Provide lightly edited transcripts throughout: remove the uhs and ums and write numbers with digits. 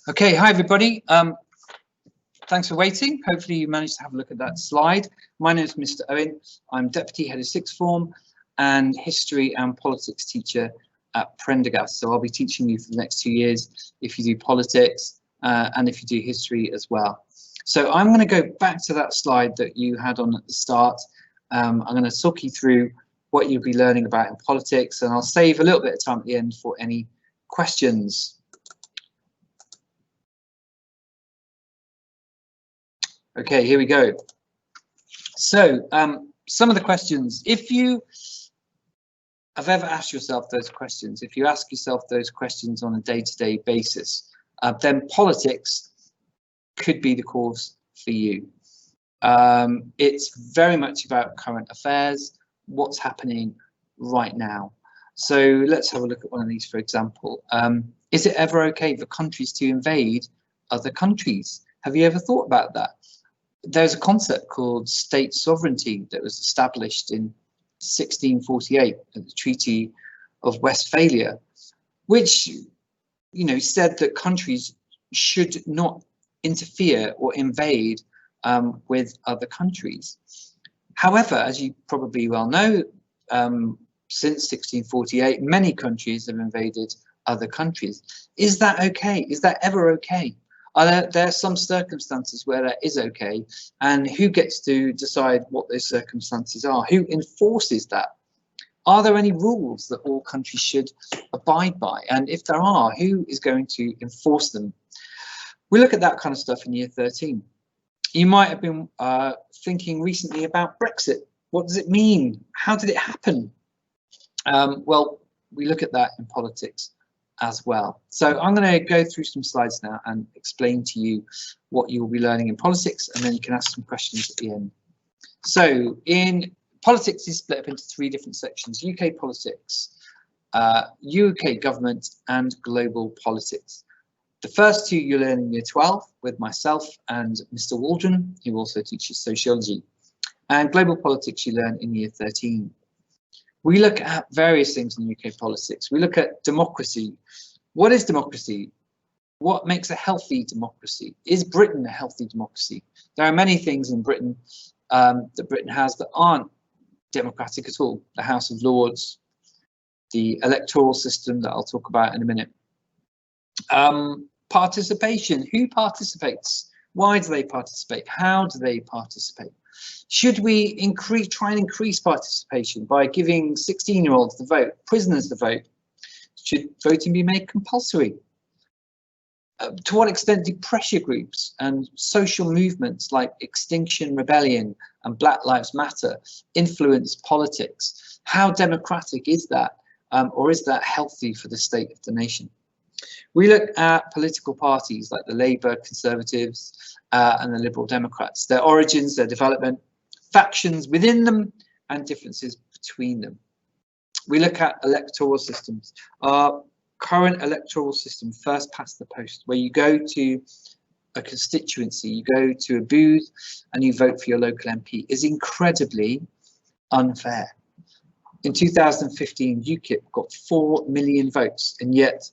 Okay, hi everybody. Thanks for waiting. Hopefully you managed to have a look at that slide. My name is Mr. Owen. I'm Deputy Head of Sixth Form and History and Politics teacher at Prendergast. So I'll be teaching you for the next 2 years if you do politics and if you do history as well. So I'm going to go back to that slide that you had on at the start. I'm going to talk you through what you'll be learning about in politics, and I'll save a little bit of time at the end for any questions. Okay, here we go. So some of the questions, if you have ever asked yourself those questions, if you ask yourself those questions on a day-to-day basis, then politics could be the course for you. It's very much about current affairs, what's happening right now. So let's have a look at one of these, for example. Is it ever okay for countries to invade other countries? Have you ever thought about that? There's a concept called state sovereignty that was established in 1648 at the Treaty of Westphalia, which, said that countries should not interfere or invade with other countries. However, as you probably well know, since 1648, many countries have invaded other countries. Is that okay? Is that ever okay? There are some circumstances where that is okay, and who gets to decide what those circumstances are? Who enforces that? Are there any rules that all countries should abide by? And if there are, who is going to enforce them? We look at that kind of stuff in year 13. You might have been thinking recently about Brexit. What does it mean? How did it happen? Well, we look at that in politics as well. So I'm going to go through some slides now and explain to you what you'll be learning in politics, and then you can ask some questions at the end. So in politics is split up into 3 different sections: UK politics, UK government, and global politics. The first 2 you learn in year 12 with myself and Mr. Waldron, who also teaches sociology, and global politics you learn in year 13. We look at various things in UK politics. We look at democracy. What is democracy? What makes a healthy democracy? Is Britain a healthy democracy? There are many things in Britain that Britain has that aren't democratic at all. The House of Lords, the electoral system that I'll talk about in a minute. Participation. Who participates? Why do they participate? How do they participate? Should we try and increase participation by giving 16-year-olds the vote, prisoners the vote? Should voting be made compulsory? To what extent do pressure groups and social movements like Extinction Rebellion and Black Lives Matter influence politics? How democratic is that? Or is that healthy for the state of the nation? We look at political parties like the Labour, Conservatives and the Liberal Democrats, their origins, their development, factions within them and differences between them. We look at electoral systems. Our current electoral system, first past the post, where you go to a constituency, you go to a booth and you vote for your local MP, is incredibly unfair. In 2015, UKIP got 4 million votes, and yet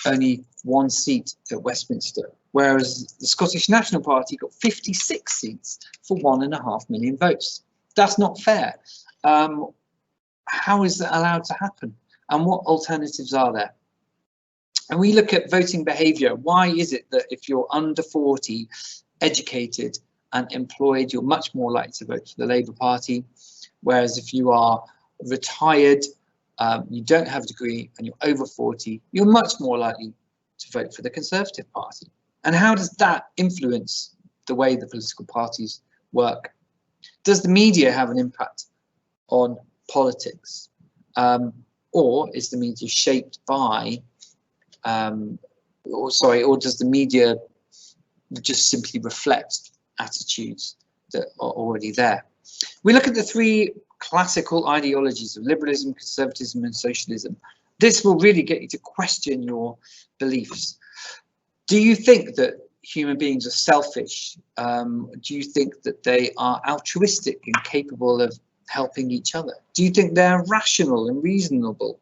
only 1 seat at Westminster, whereas the Scottish National Party got 56 seats for 1.5 million votes. That's not fair. How is that allowed to happen? And what alternatives are there? And we look at voting behaviour. Why is it that if you're under 40, educated and employed, you're much more likely to vote for the Labour Party, whereas if you are retired, you don't have a degree and you're over 40, you're much more likely to vote for the Conservative Party? And how does that influence the way the political parties work? Does the media have an impact on politics? Or is the media shaped by, or does the media just simply reflect attitudes that are already there? We look at the 3 classical ideologies of liberalism, conservatism and socialism. This will really get you to question your beliefs. Do you think that human beings are selfish? Do you think that they are altruistic and capable of helping each other? Do you think they're rational and reasonable?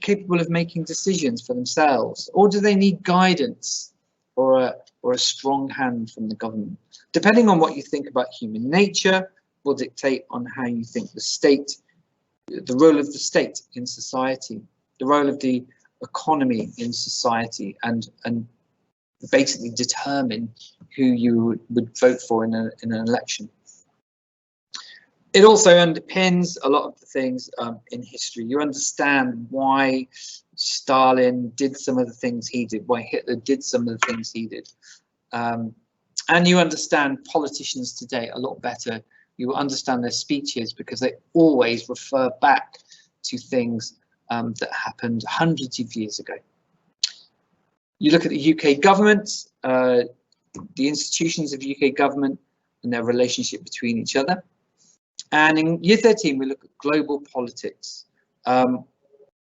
capable of making decisions for themselves, or do they need guidance or a strong hand from the government? Depending on what you think about human nature will dictate on how you think the role of the state in society, the role of the economy in society, and basically determine who you would vote for in an election. It also underpins a lot of the things in history. You understand why Stalin did some of the things he did, why Hitler did some of the things he did. And you understand politicians today a lot better. You understand their speeches because they always refer back to things that happened hundreds of years ago. You look at the UK government, the institutions of UK government and their relationship between each other. And in year 13, we look at global politics.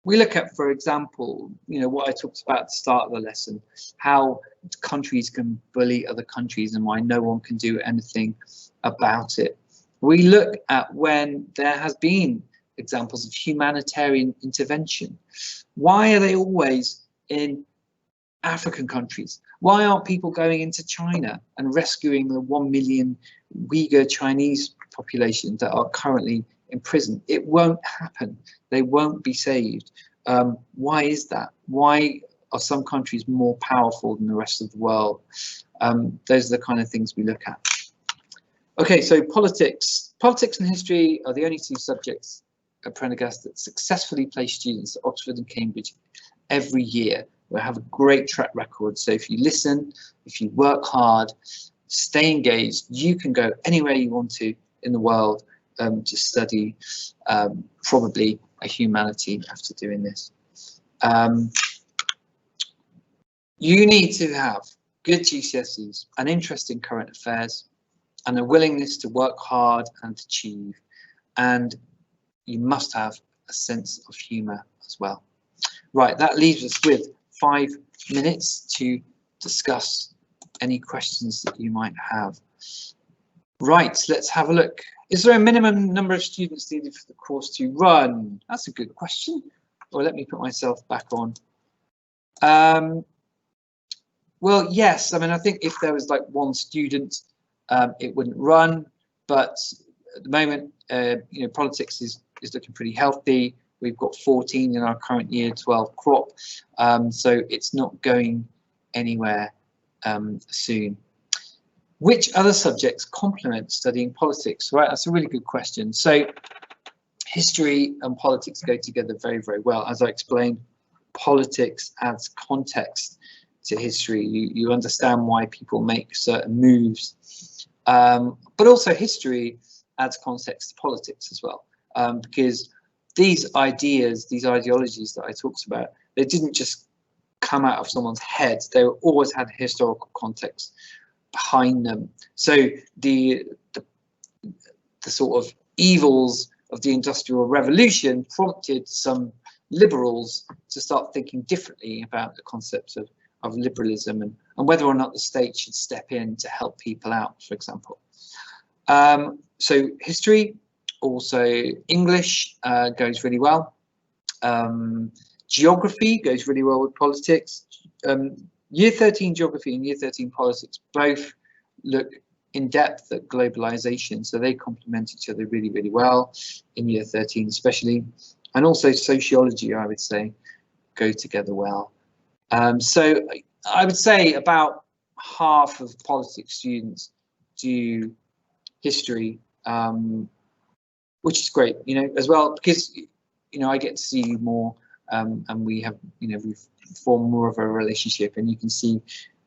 We look at, for example, what I talked about at the start of the lesson, how countries can bully other countries and why no one can do anything about it. We look at when there has been examples of humanitarian intervention. Why are they always in African countries? Why aren't people going into China and rescuing the 1 million Uyghur Chinese population that are currently in prison? It won't happen. They won't be saved. Why is that? Why are some countries more powerful than the rest of the world? Those are the kind of things we look at. Okay, so politics and history are the only two subjects at Prendergast that successfully place students at Oxford and Cambridge every year. We have a great track record. So if you listen, if you work hard, stay engaged, you can go anywhere you want to in the world to study probably a humanity after doing this. You need to have good GCSEs, an interest in current affairs, and a willingness to work hard and achieve. And you must have a sense of humour as well. Right, that leaves us with 5 minutes to discuss any questions that you might have. Right, let's have a look. Is there a minimum number of students needed for the course to run? That's a good question. Or let me put myself back on. Well, yes. I mean, I think if there was like one student, it wouldn't run. But at the moment, politics is looking pretty healthy. We've got 14 in our current year 12 crop, so it's not going anywhere soon. Which other subjects complement studying politics? Right, that's a really good question. So history and politics go together very, very well. As I explained, politics adds context to history. You understand why people make certain moves, but also history adds context to politics as well, because these ideas, these ideologies that I talked about, they didn't just come out of someone's head. They always had historical context behind them. So the sort of evils of the Industrial Revolution prompted some liberals to start thinking differently about the concept of liberalism and whether or not the state should step in to help people out, for example. So history, also English goes really well. Geography goes really well with politics. Year 13 geography and year 13 politics both look in depth at globalization, so they complement each other really, really well in year 13 especially. And also sociology, I would say, go together well. So I would say about half of politics students do history, which is great, as well, because I get to see you more, and we have, we've formed more of a relationship, and you can see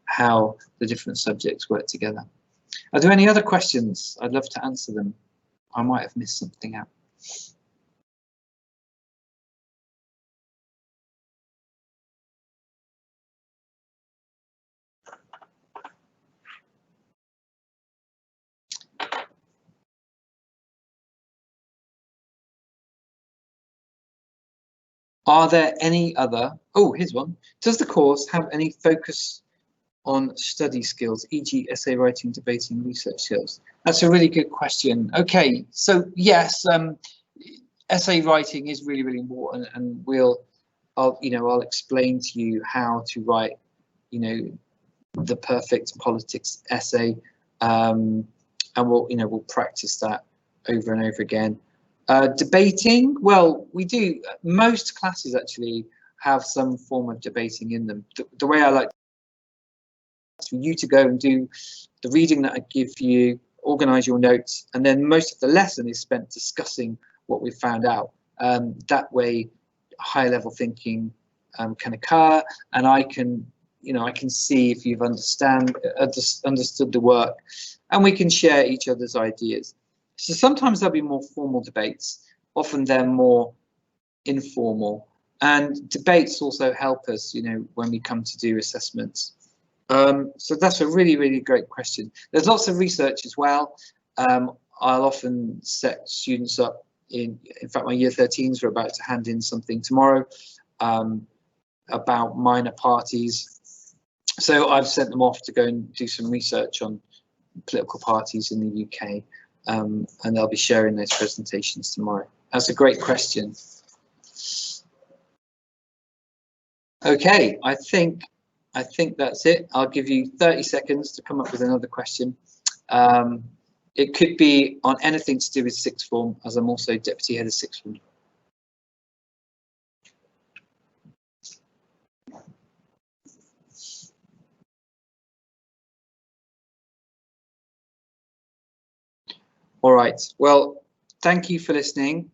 how the different subjects work together. Are there any other questions? I'd love to answer them. I might have missed something out. Are there any other? Oh, here's one. Does the course have any focus on study skills, e.g. essay writing, debating, research skills? That's a really good question. Okay, so yes, essay writing is really, really important, and I'll explain to you how to write, the perfect politics essay, and we'll practice that over and over again. Debating, well, we do. Most classes actually have some form of debating in them. The way I like for you to go and do the reading that I give you, organize your notes, and then most of the lesson is spent discussing what we've found out. That way, high level thinking can occur, and I can see if you've understood the work, and we can share each other's ideas. So sometimes there'll be more formal debates, often they're more informal, and debates also help us, when we come to do assessments. So that's a really, really great question. There's lots of research as well. I'll often set students up in fact, my year 13s are about to hand in something tomorrow about minor parties. So I've sent them off to go and do some research on political parties in the UK, and they'll be sharing those presentations tomorrow. That's a great question. Okay, I think that's it. I'll give you 30 seconds to come up with another question. It could be on anything to do with sixth form, as I'm also deputy head of sixth form. All right, well, thank you for listening.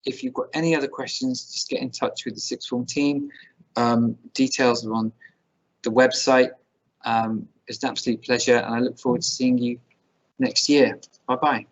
If you've got any other questions, just get in touch with the sixth form team. Details are on the website. It's an absolute pleasure, and I look forward to seeing you next year. Bye-bye.